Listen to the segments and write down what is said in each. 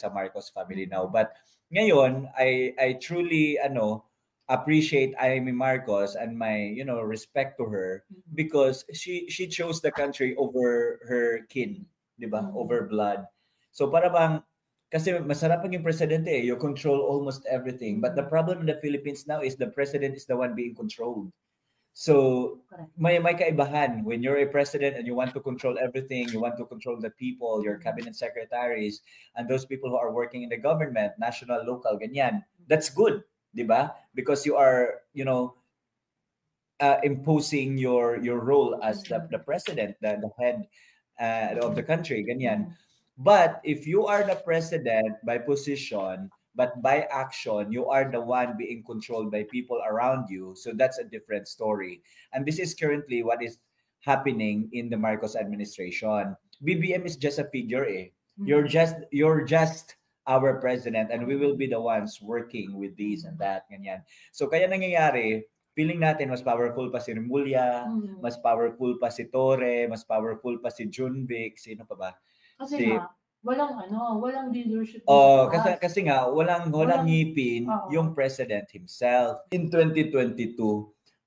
sa Marcos family now. But ngayon, I truly appreciate Amy Marcos and my respect to her because she chose the country over her kin, di ba? Over blood. So para bang kasi masarap maging presidente you control almost everything. But the problem in the Philippines now is the president is the one being controlled. So may kaibahan when you're a president and you want to control everything, you want to control the people, your cabinet secretaries, and those people who are working in the government, national, local, ganyan. That's good, di ba? Because you are, imposing your role as the president, the head of the country, ganyan. But if you are the president by position, but by action, you are the one being controlled by people around you. So that's a different story. And this is currently what is happening in the Marcos administration. BBM is just a figure, eh. You're just our president and we will be the ones working with this and that, ganyan. So kaya nangyayari, feeling natin mas powerful pa si Remulla, mas powerful pa si Torre, mas powerful pa si Junvic, sino pa ba? Kasi walang leadership. Kasi nga walang ngipin yung president himself in 2022.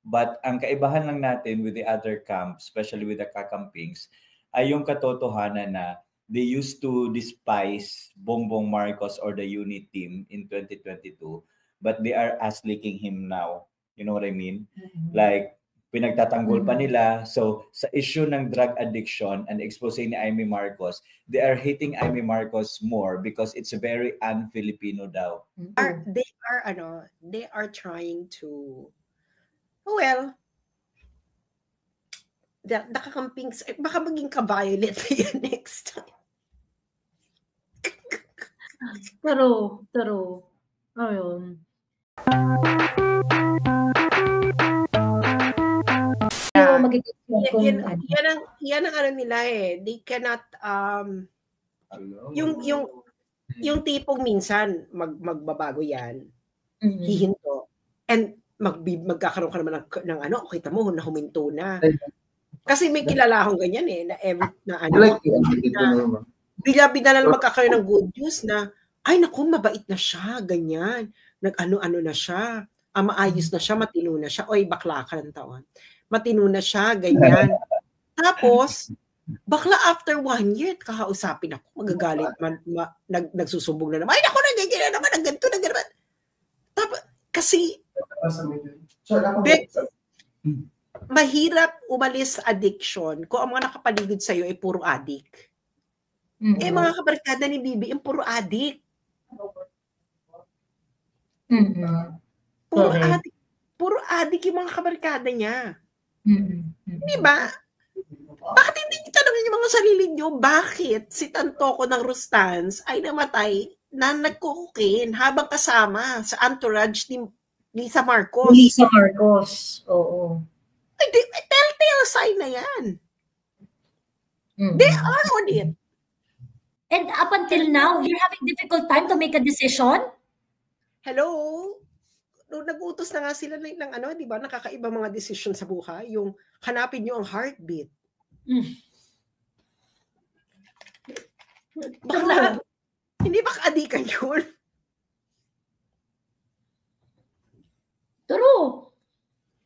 But ang kaibahan lang natin with the other camps, especially with the kakampings, ay yung katotohanan na they used to despise Bongbong Marcos or the unit team in 2022, but they are ass-licking him now. You know what I mean? Like pinagtatanggol pa nila. So, sa issue ng drug addiction and expose ni Amy Marcos, they are hating Amy Marcos more because it's very un-Filipino daw. They are trying to, well, the kakampings, baka maging ka-violet yan next time. Pero, ayun. Yan ang ano nila eh. They cannot yung tipong minsan magbabago yan. Hihinto. And magkakaroon ka naman ng kita mo na huminto na. Kasi may kilala akong ganyan eh bigla na magkakaroon ng good news na ay naku, mabait na siya, ganyan. Nag-ano na siya. Maayos na siya, matino na siya. Oy, bakla ka ng taon. Matino na siya, ganyan. Tapos, bakla after 1 year, kakausapin ako, magagalit, nagsusumbong na naman. Ay, naku, nagiging na naman, nagganto na naman. Tapos, kasi, mahirap umalis sa addiction kung ang mga nakapaligid sa'yo ay puro addict. Mga kabarkada ni Bibi, yung puro addict. Puro addict yung mga kabarkada niya. Di ba? Bakit hindi tanongin yung mga sarili niyo, bakit si Tantoco ng Rustans ay namatay na nagkukukin habang kasama sa entourage ni Lisa Marcos? Lisa Marcos, oo. Telltale sign na yan. They are on it. And up until now, you're having difficult time to make a decision? Hello? Nag-utos na nga sila ng di ba, nakakaiba mga decision sa buhay, yung hanapin nyo ang heartbeat. Bakla, hindi ba kaadikan yun? True.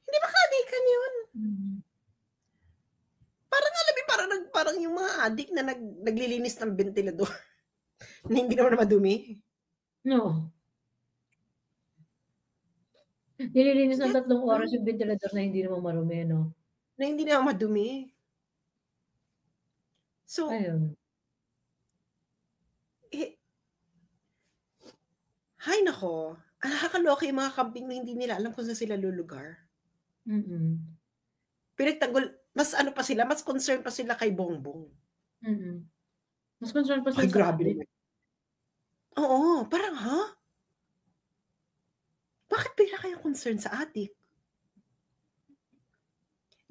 Hindi ba kaadikan yun? Parang yung mga adik na naglilinis ng ventilador na hindi naman madumi. No. Nililinis ng 3 oras yung ventilador na hindi naman marumi, no? Na hindi naman madumi. So, ayun. Hay nako. Nakakaloka yung mga camping na hindi nila alam kung saan sila lulugar. Pinagtanggol, mas pa sila, mas concerned pa sila kay Bongbong. Mas concerned pa sila. Ay, grabe. Oo, parang bakit bigla kayo concerned sa adik?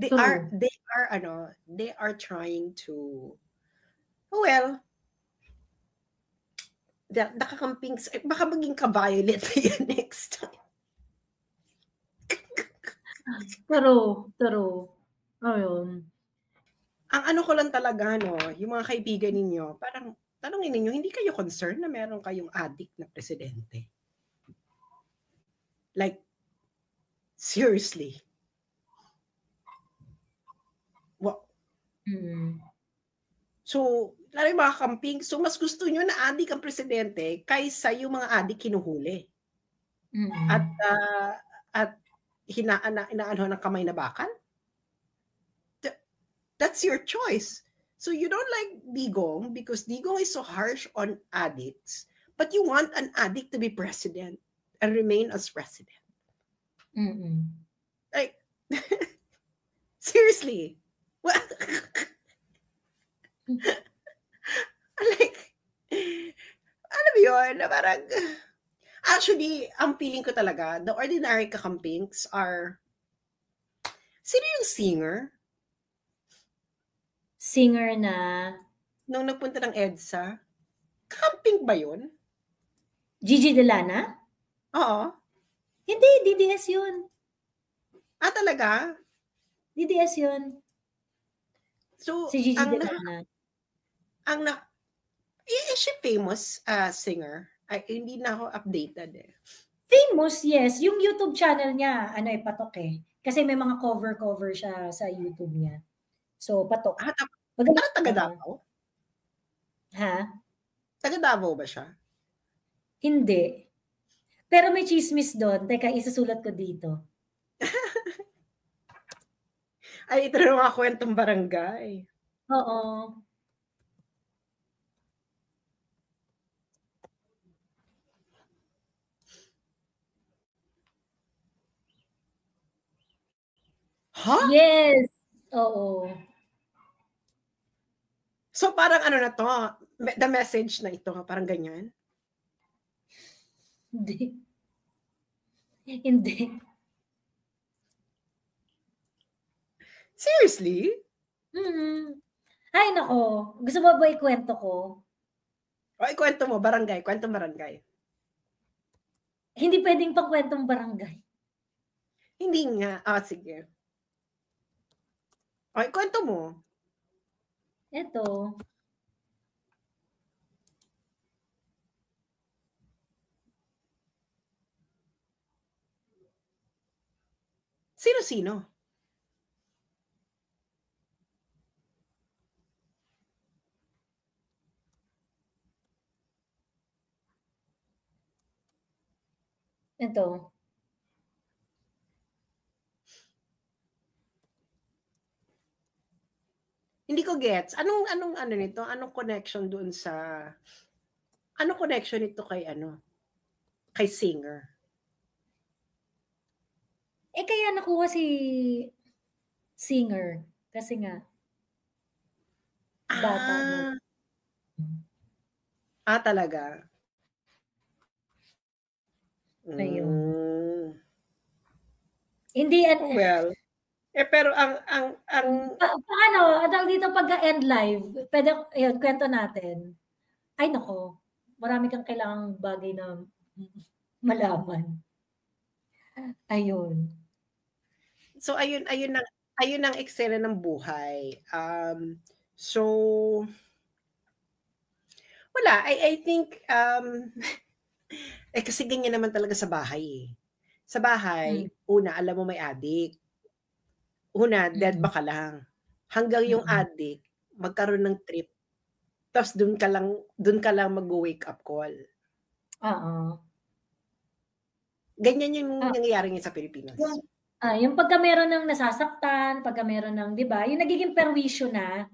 They are trying to, well, the kakampings, baka maging ka-violet yan next time. Pero, ayun. Ang ko lang talaga, yung mga kaibigan ninyo, parang Tanungin ninyo, hindi kayo concerned na meron kayong addict na presidente? Like, seriously. Wow. So, lalo yung mga camping, so mas gusto nyo na addict ang presidente kaysa yung mga addict kinuhuli. At inaano ng kamay na bakal? That's your choice. So you don't like Digong because Digong is so harsh on addicts, but you want an addict to be president and remain as president. Like, seriously. What? Like, ano ba yun? Parang, actually, ang feeling ko talaga, the ordinary kakampings are, sino yung singer? Singer na? Nung nagpunta ng EDSA, kakamping ba yun? Gigi Delana? Oo. Hindi, DDS yun. Ah, talaga? DDS yun. So, Si Gigi Delana. Is she famous singer? Ay, hindi na ako updated eh. Famous, yes. Yung YouTube channel niya, patok eh. Kasi may mga cover siya sa YouTube niya. So, patok. Taga Davao? Ha? Taga Davao ba siya? Hindi. Pero may chismis doon. Teka, isasulat ko dito. Ay, ito na mga kwentong barangay. Oo. Huh? Yes. Oo. So parang ano na to, the message na ito, parang ganyan? Hindi. Hindi. Seriously? Ay, nako. Gusto mo ba ikwento ko? O, ikwento mo, kwentong barangay. Hindi pwedeng pang kwentong barangay. Hindi nga. Sige. O, ikwento mo. Ito. Sino-sino? Ito. Hindi ko gets. Anong ano nito? Anong connection doon sa anong connection nito kay kay singer? Kaya nakuha si singer kasi nga bata mo. Talaga. Ayun. Hindi well, pero ang paano dito pagka-end live, pwede yun, kwento natin. Ay nako, marami kang kailangang bagay na malaman. Ayun. So ayun ang eksena ng buhay. So wala, I think kasi ganyan naman talaga sa bahay eh. Sa bahay, una alam mo may addict. Una, dead ba ka lang. Hanggang yung addict magkaroon ng trip. Tapos doon ka lang mag-wake up call. Oo. Ganyan yung nangyayari ngayon sa Pilipinas. Yung pagka meron ng nasasaktan, pagka meron ng, 'di ba? Yung nagiging perwisyo na.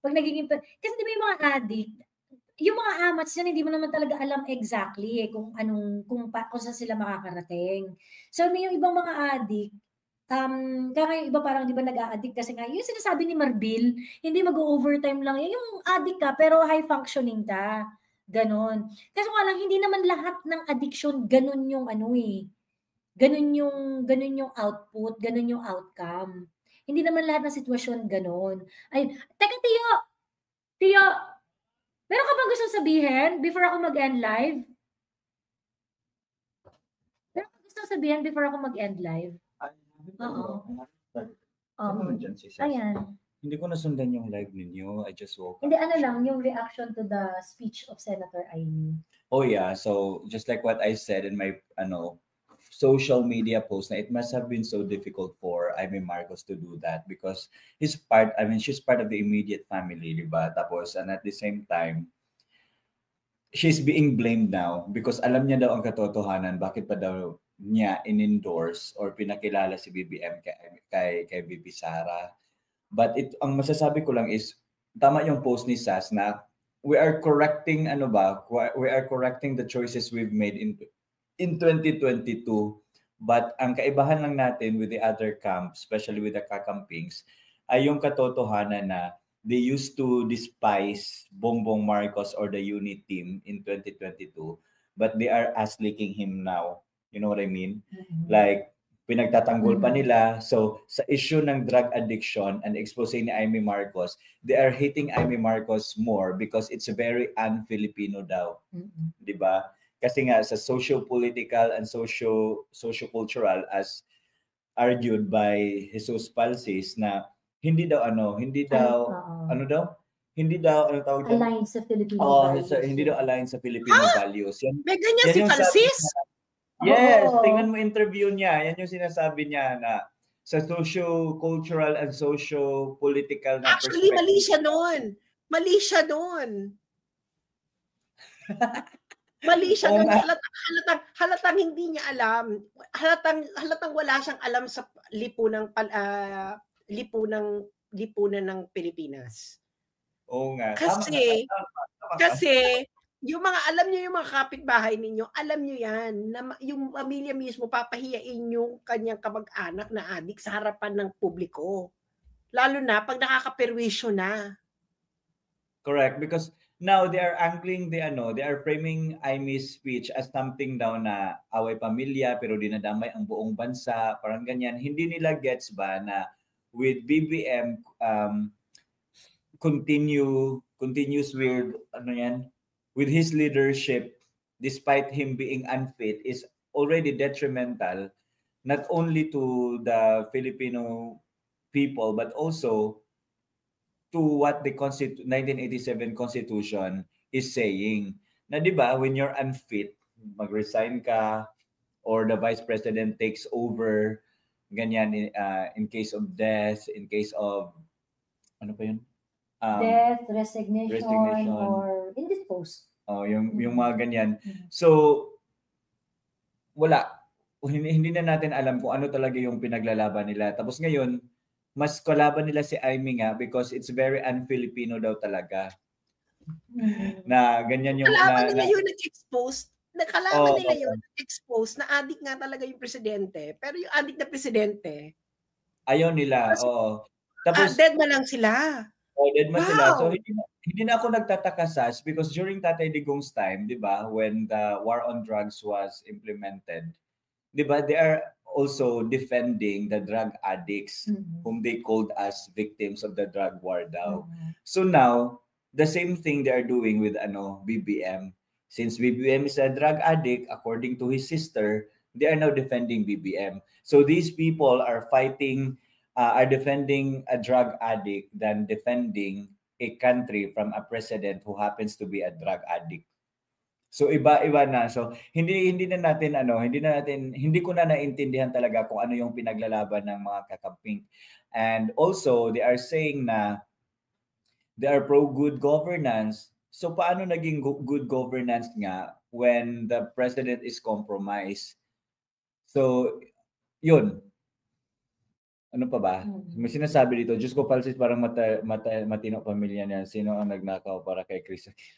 Pag nagiging kasi 'di ba yung mga addict, yung mga amats yan, hindi mo naman talaga alam exactly kung saan sila makakarating. So may yung ibang mga addict, kaya yung iba parang 'di ba nag-a-addict kasi nga yung sinasabi ni Marbil, hindi mag-overtime lang yan. Yung addict ka pero high functioning ka. Ganon. Kasi nga lang hindi naman lahat ng addiction ganon yung ganon yung output, ganon yung outcome. Hindi naman lahat ng sitwasyon ganon. Ay, teka Tio, meron ka bang gustong sabihin before ako mag-end live? Meron ka gustong sabihin before ako mag-end live? Oo. Ayan. Hindi ko nasundan yung live ninyo. I just woke up. Hindi, ano lang, yung reaction to the speech of Senator Amy. Oh yeah, so just like what I said in my social media post, na it must have been so difficult for Amy Marcos to do that because she's part of the immediate family, diba? Tapos, and at the same time, she's being blamed now because alam niya daw ang katotohanan, bakit pa daw niya in-endorse or pinakilala si BBM kay VP Sara. But ang masasabi ko lang is, tama yung post ni Sas na we are correcting the choices we've made in 2022. But ang kaibahan lang natin with the other camp, especially with the kakampings, ay yung katotohanan na they used to despise Bongbong Marcos or the unit team in 2022, but they are ass-licking him now. You know what I mean? Like, pinagtatanggol pa nila. So, sa issue ng drug addiction and expose ni Amy Marcos, they are hating Amy Marcos more because it's very un-Filipino daw. Diba? Kasi nga, sa socio-political and socio-cultural, as argued by Jesus Palsis, na hindi daw hindi daw tawag dyan? Align sa Filipino values. Hindi daw align sa Filipino values. May ganyan si Palsis? Yes, tingnan mo interview niya. Yan yung sinasabi niya na sa socio-cultural and socio-political na Actually, perspective. Mali siya doon. Mali siya doon. Halatang hindi niya alam. Halatang wala siyang alam sa lipunan ng Pilipinas. Oo nga. Kasi yung alam niyo yung mga kapitbahay ninyo, alam niyo yan, na yung pamilya mismo papahiyain yung kanyang kamag-anak na adik sa harapan ng publiko. Lalo na pag nakakaperwisyo na. Correct, because now they are angling they are framing Amy's speech as something daw na away pamilya pero dinadamay ang buong bansa, parang ganyan. Hindi nila gets ba na with BBM continues with his leadership, despite him being unfit, is already detrimental not only to the Filipino people but also to what the 1987 Constitution is saying. Na di ba, when you're unfit, mag-resign ka or the Vice President takes over, ganyan, in case of death, in case of, ano pa yun? Death, resignation, or indisposed. Yung mga ganyan. So, wala. Hindi na natin alam kung ano talaga yung pinaglalaban nila. Tapos ngayon, mas kalaban nila si Amy nga because it's very un-Filipino daw talaga. Na ganyan yung... Kalaban nila yun nag-expose. Nakalaban nila yun nag-expose na adik nga talaga yung presidente. Pero yung adik na presidente... Ayaw nila, oo. Tapos... dead na lang sila. Dead man sila. So, hindi na ako nagtataka, Sas, because during Tatay Digong's time, di ba, when the war on drugs was implemented, di ba, they are also defending the drug addicts whom they called as victims of the drug war daw. So now, the same thing they are doing with BBM. Since BBM is a drug addict, according to his sister, they are now defending BBM. So these people are defending a drug addict than defending a country from a president who happens to be a drug addict. So iba-iba na. So hindi ko na naintindihan talaga kung ano yung pinaglalaban ng mga kakamping. And also they are saying na they are pro good governance. So paano naging good governance nga when the president is compromised? So yun. Ano pa ba? May sinasabi dito, Diyos ko, Palsis, parang matino pamilya niya. Sino ang nagnakaw para kay Chris Aquino?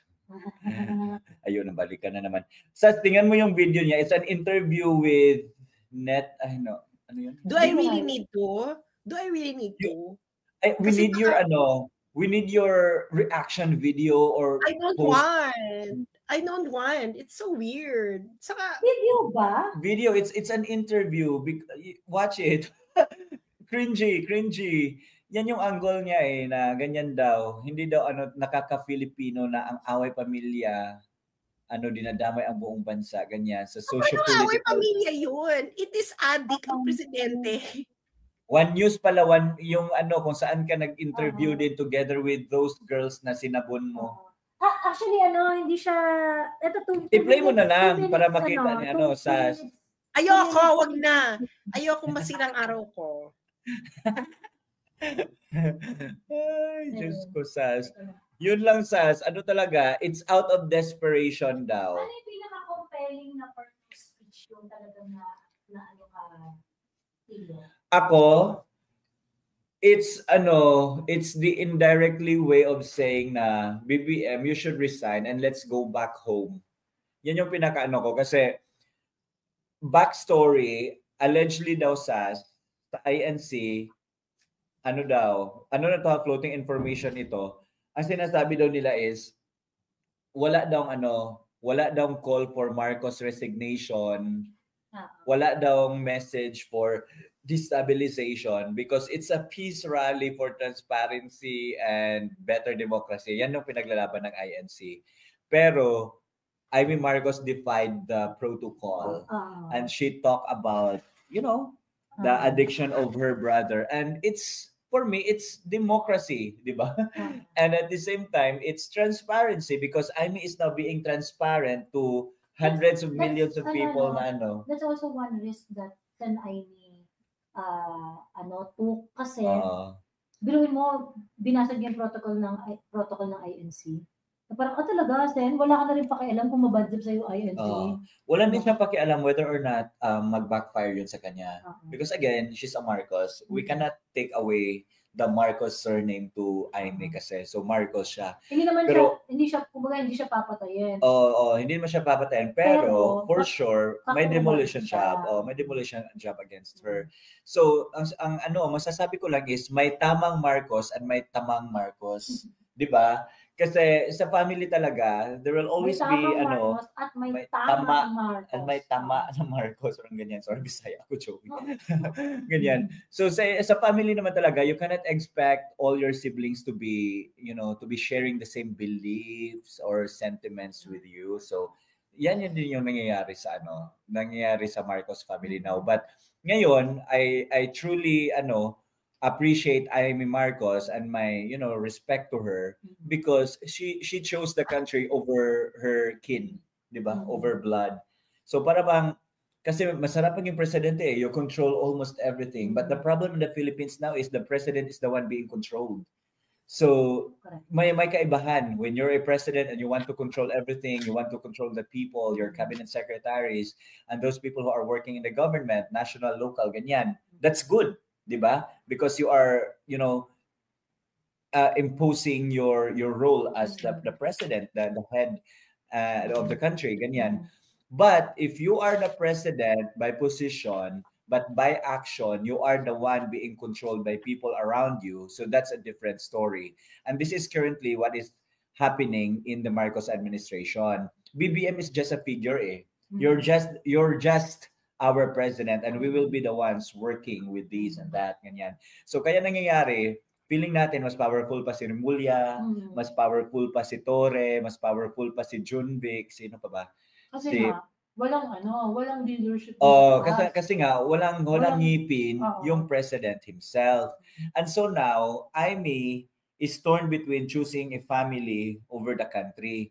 Ayun, nabalikan na naman. Sa tingnan mo yung video niya, it's an interview with ano yun? Do I really need to? We need your reaction video or I don't want. It's so weird. Saka, video ba? Video, it's an interview. Watch it. Cringy. Yan yung angle niya na ganyan daw. Hindi daw nakaka-Filipino na ang away pamilya, dinadamay ang buong bansa, ganyan. Sa socio-political. Away pamilya yun. It is adik ang presidente. One News pala, yung ano, kung saan ka nag-interview din together with those girls na sinabon mo. Actually, hindi siya, ito, I-play mo na lang para makita ni sa... Ayoko, wag na. Ayoko masirang araw ko. Ay, Diyos ko, Sas. Yun lang, Sas. Ano talaga, it's out of desperation daw. Ano yung pinaka-compelling na part of speech yung talaga na ano ka, Tilo? Ako, it's the indirectly way of saying na, BBM, you should resign and let's go back home. Yan yung pinaka-ano ko. Kasi, backstory, allegedly daw, Sas, sa INC, ano na to, floating information ito, ang sinasabi daw nila is, wala daw call for Marcos resignation, wala daw message for destabilization because it's a peace rally for transparency and better democracy. Yan yung pinaglalaban ng INC. Pero Amy Marcos defied the protocol and she talked about, the addiction of her brother. And for me, it's democracy, di ba? And at the same time, it's transparency because Amy is now being transparent to hundreds of millions of people na ano. That's also one risk that can Amy took kasi biruin mo, binasag yung protocol ng INC. Parang, talaga, Sen, wala ka na rin pakialam kung mabadjab sa'yo INC. Wala din siya pakialam whether or not mag-backfire yun sa kanya. Because again, she's a Marcos. We cannot take away the Marcos surname to Amy kasi. So, Marcos siya. Hindi siya papatayin. Hindi naman siya papatayin. Pero for sure, may demolition job. May demolition job against her. So, ang masasabi ko lang is, may tamang Marcos and may tamang Marcos. Di ba? Kasi sa family talaga, there will always be Marcos at may tama Marcos. At may tama na Marcos or ganyan. Sorry, Bisaya ako, joking. Ganyan. So sa family naman talaga, you cannot expect all your siblings to be, to be sharing the same beliefs or sentiments with you. So yan din yung nangyayari sa Marcos family now. But ngayon, I truly appreciate Amy Marcos and my respect to her because she chose the country over her kin, di ba? Over blood. So para bang kasi masarap maging presidente you control almost everything, but the problem in the Philippines now is the president is the one being controlled. So may kaibahan when you're a president and you want to control everything, you want to control the people, your cabinet secretaries and those people who are working in the government, national, local, ganyan. That's good. Diba? Because you are, imposing your role as the president, the head of the country, ganyan. But if you are the president by position, but by action, you are the one being controlled by people around you. So that's a different story. And this is currently what is happening in the Marcos administration. BBM is just a figure, eh. You're just our president and we will be the ones working with this and that, ganyan. So kaya nangyayari, feeling natin mas powerful pa si Remulla, mas powerful pa si Torre, mas powerful pa si Junvic, sino pa ba? Kasi walang leadership. Kasi nga walang ngipin yung president himself. And so now, Amy is torn between choosing a family over the country.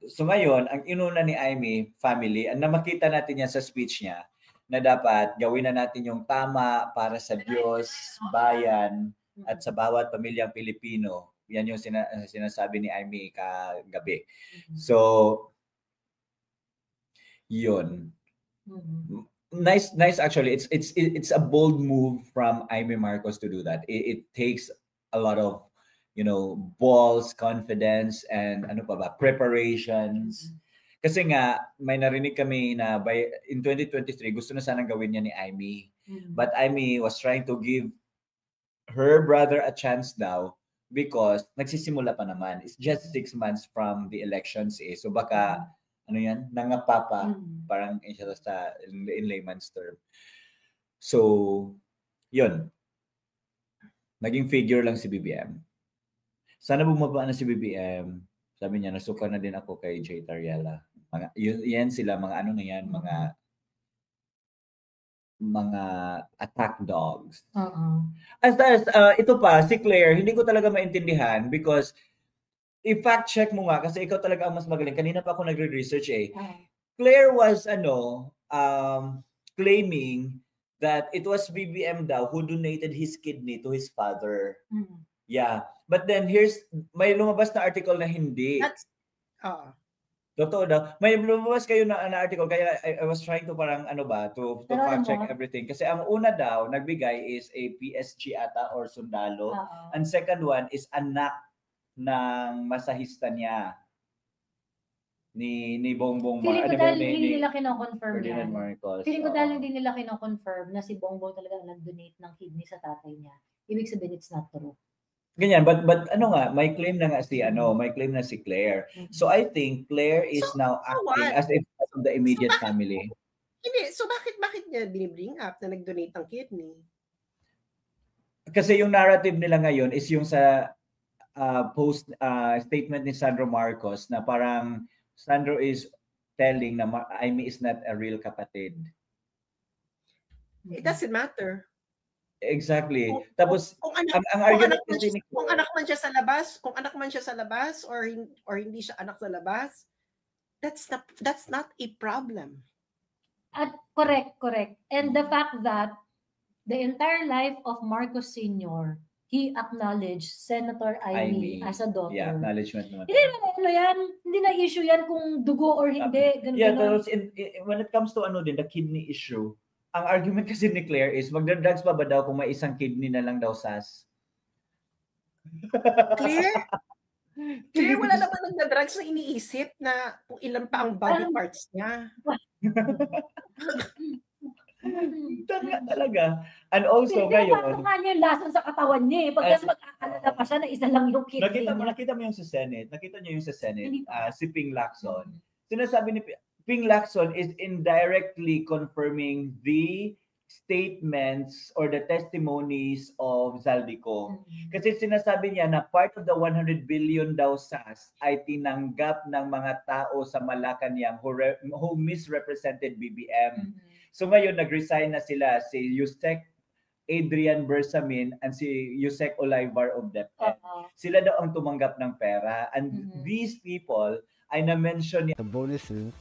So ngayon, ang inuna ni Amy, family, ang namakita natin yan sa speech niya, na dapat gawin na natin yung tama para sa Diyos, bayan, at sa bawat pamilyang Pilipino. Yan yung sinasabi ni Amy kagabi. So, yun. Nice actually. It's a bold move from Amy Marcos to do that. It takes a lot of balls, confidence, and preparations. Kasi nga, may narinig kami na in 2023, gusto na sanang gawin niya ni Amy. But Amy was trying to give her brother a chance daw because nagsisimula pa naman. It's just 6 months from the elections eh. So baka, nangapapa, parang in layman's term. So, yun. Naging figure lang si BBM. Sana bumaba na si BBM. Sabi niya, nasuka na din ako kay Jay Tariela. Yan sila, mga mga mga attack dogs. Oo. As ito pa, si Claire, hindi ko talaga maintindihan because i-fact check mo nga kasi ikaw talaga ang mas magaling. Kanina pa ako nagre-research eh. Claire was claiming that it was BBM daw who donated his kidney to his father. Yeah. But then may lumabas na article na hindi. That's Totoo daw. May lumabas kayo na article kaya I was trying to parang to Pero fact alam check mo, everything. Kasi ang una daw nagbigay is a PSG ata or sundalo. And second one is anak ng masahista niya ni Bongbong feeling ko Marcos. dahil hindi nila kino-confirm Ferdinand yan. Marcos. Feeling ko dahil hindi nila kino-confirm na si Bongbong talaga nag-donate ng kidney sa tatay niya. Ibig sabihin it's not true. Ganyan, but may claim na nga si Claire. So I think Claire is now acting as if of the immediate family. Hindi, so bakit niya binibring up na nag-donate ng kidney? Kasi yung narrative nila ngayon is yung sa post statement ni Sandro Marcos na parang Sandro is telling na Amy is not a real kapatid. It doesn't matter. Exactly. Tapos kung argument anak man siya sa labas or hindi siya anak sa labas, that's not a problem. At correct. And the fact that the entire life of Marcos Sr., he acknowledged Senator Amy as a daughter. Yeah, acknowledgement naman. Hindi na issue yan kung dugo or hindi. Pero when it comes to the kidney issue, ang argument kasi ni Claire is magdadrugs pa ba daw kung may isang kidney na lang daw sas? Claire, wala naman nagdadrugs na iniisip na kung ilan pa ang body parts niya. Talaga. And also ngayon, pasok niya yung lason sa katawan niya eh. Pagkas mag-aalala pa siya na isa lang yung kidney niya. Nakita mo yung sa Senate. Nakita niyo yung sa Senate. Si Ping Lacson. Sinasabi ni Ping Lacson is indirectly confirming the statements or the testimonies of Zaldico. Kasi sinasabi niya na part of the 100 billion daw SAS ay tinanggap ng mga tao sa Malacanang who misrepresented BBM. So ngayon nag-resign na sila si Yusek Adrian Bersamin and si Yusek Olivar of DepEd. Sila daw ang tumanggap ng pera. And these people ay na-mention niya. The bonuses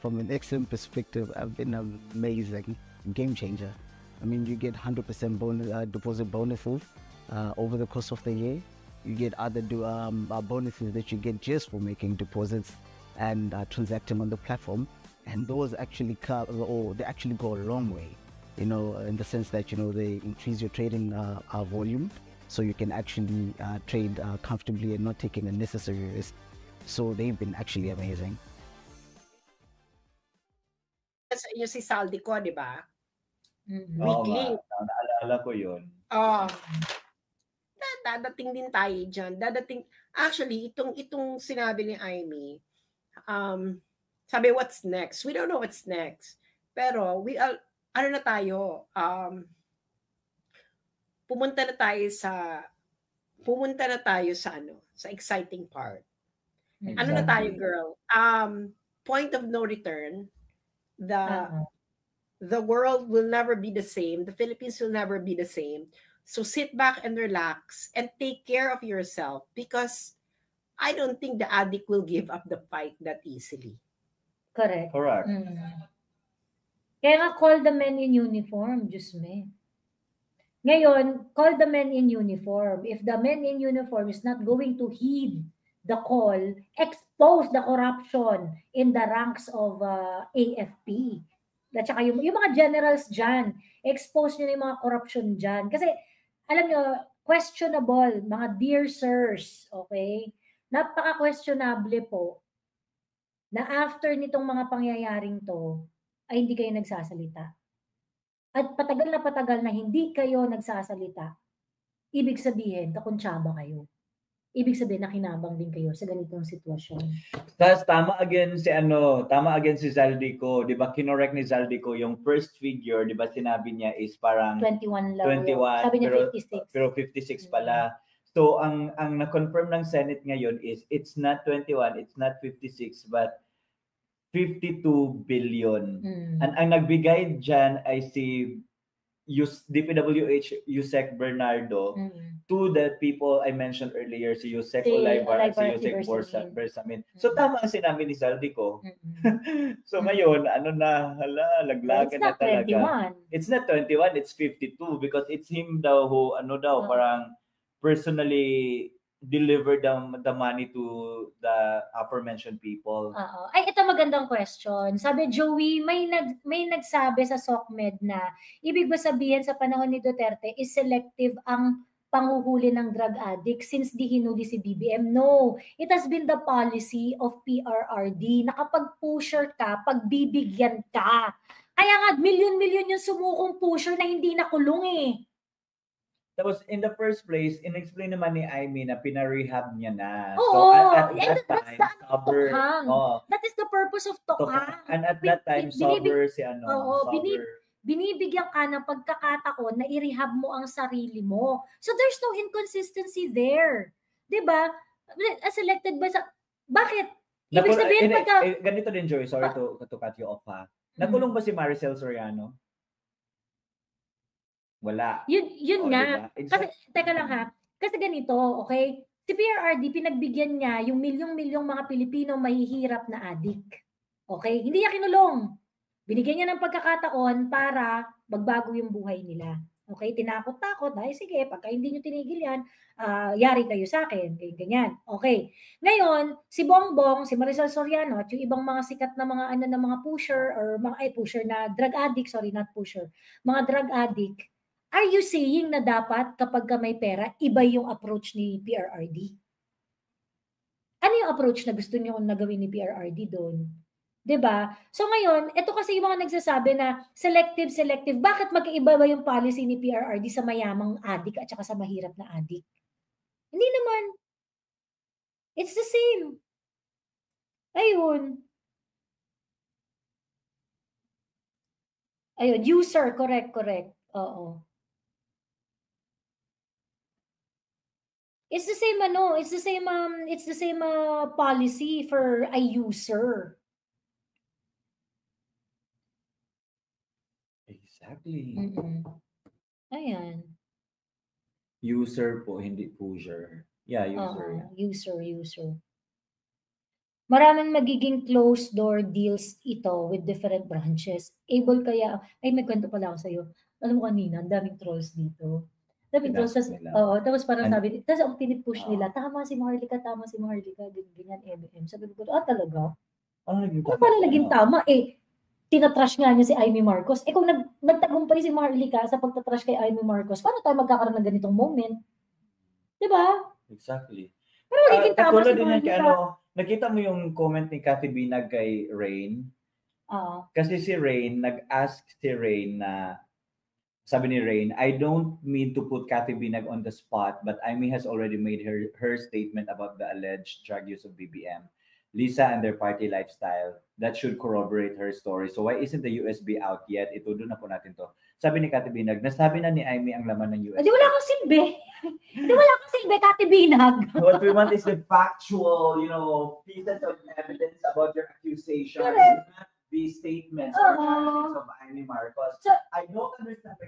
from an excellent perspective have been amazing, game changer. I mean, you get 100% deposit bonuses over the course of the year. You get other bonuses that you get just for making deposits and transacting on the platform, and those actually go a long way. In the sense that they increase your trading volume, so you can actually trade comfortably and not taking unnecessary risk. So they've been actually amazing. Sa inyo si Zaldico, di ba? Weekly. Naalala ko yun. Dadating din tayo dyan. Actually, itong sinabi ni Amy, sabi, what's next? We don't know what's next. Pero, pumunta na tayo sa exciting part. Exactly. Ano na tayo, girl? Point of no return. The world will never be the same. The Philippines will never be the same. So sit back and relax and take care of yourself, because I don't think the addict will give up the fight that easily. Correct. Mm. Kaya nga call the men in uniform, Diyos me. Ngayon, call the men in uniform. If the men in uniform is not going to heed the call, expose the corruption in the ranks of AFP. At saka yung mga generals dyan, expose nyo na yung mga corruption dyan. Kasi, alam nyo, questionable, mga dear sirs, okay? Napaka-questionable po na after nitong mga pangyayaring to, ay hindi kayo nagsasalita. At patagal na hindi kayo nagsasalita, ibig sabihin, kakuntsaba kayo. Ibig sabihin, nakinabang din kayo sa ganitong sitwasyon. Tapos tama again si Zaldico, 'di ba? Kinorek ni Zaldico yung first figure, 'di ba? Sinabi niya is parang 21 lang. 21, sabi niya 56. Pero 56 pala. So ang na-confirm ng Senate ngayon is it's not 21, it's not 56, but 52 billion. Mm. And ang nagbigay dyan ay si DPWH Yusek Bernardo to the people I mentioned earlier, si Yusek Si Olaybar at si Olaybar at Yusek Bersamin. Bersamin. So tama ang sinabi ni Saldico. Mm-mm. So ngayon, laglagan It's na not talaga. 21. It's not 21, it's 52 because it's him daw who parang personally deliver the money to the aforementioned people. Oo. Ay, ito magandang question. Sabi Joey, may nagsabi sa SOCMED na ibig ba sabihin sa panahon ni Duterte is selective ang panghuhuli ng drug addict since di hinuli si BBM? No. It has been the policy of PRRD na kapag pusher ka, pagbibigyan ka. Kaya nga, milyon-milyon yung sumukong pusher na hindi nakulong eh. Tapos, in the first place, in-explain naman ni Amy na pinarehab niya na. Oo, so, at and that time, sober. That is the purpose of Tokhang. And at that time, sober si sober. Binibigyan ka ng pagkakataon na i-rehab mo ang sarili mo. So, there's no inconsistency there. Diba? Selected ba sa... Bakit? Ibig sabihin pagka... Ganito din, Joy. Sorry to cut you off, ha? Nakulong ba si Maricel Soriano? Wala. Yun nga. Diba? Kasi, teka lang ha. Kasi ganito, okay? Si PRRD, pinagbigyan niya yung milyong-milyong mga Pilipino mahihirap na adik. Okay? Hindi niya kinulong. Binigyan niya ng pagkakataon para magbago yung buhay nila. Okay? Tinakot-takot. Ay, sige, pagka hindi niyo tinigil yan, yari kayo sa akin. Ganyan. Okay. Ngayon, si Bongbong, si Maricel Soriano, at yung ibang mga sikat na mga pusher, or pusher na drug addict, sorry, not pusher, mga drug addict, are you saying na dapat kapag ka may pera, iba yung approach ni PRRD? Ano yung approach na gusto niyo na gawin ni PRRD doon? 'Di ba? So ngayon, ito kasi yung mga nagsasabi na selective. Bakit magkaiba ba yung policy ni PRRD sa mayamang adik at saka sa mahirap na adik? Hindi naman. It's the same. Ayun. User, correct. Oo. It's the same policy for a user. Exactly. Ayan. User po, hindi pusher. Yeah, user. User. Maraming magiging closed door deals ito with different branches. Able kaya, may kwento pala ako sa'yo. Alam mo kanina, ang daming trolls dito. Tapos parang sabi, tapos ang pinipush nila, tama si Maharlika, ganyan, MM. Sabi ko, talaga? Ano pala naging tama? Tinatrash nga niya si Amy Marcos. Kung nagtagumpay si Maharlika sa pagtatrash kay Amy Marcos, paano tayo magkakaroon ng ganitong moment? Diba? Exactly. Pero naging tama si Maharlika. Nakita mo yung comment ni Cathy Binag kay Rain? Kasi si Rain, nag-ask si Rain na, sabi ni Rain, I don't mean to put Cathy Binag on the spot, but Amy has already made her statement about the alleged drug use of BBM. Lisa and their party lifestyle. That should corroborate her story. So why isn't the USB out yet? Itudo na po natin to. Sabi ni Cathy Binag, nasabi na ni Amy ang laman ng USB. Di wala akong silbi. Cathy Binag. What we want is the factual, pieces of evidence about your accusation. Correct. These statements or of Amy Marcos. So, I don't understand the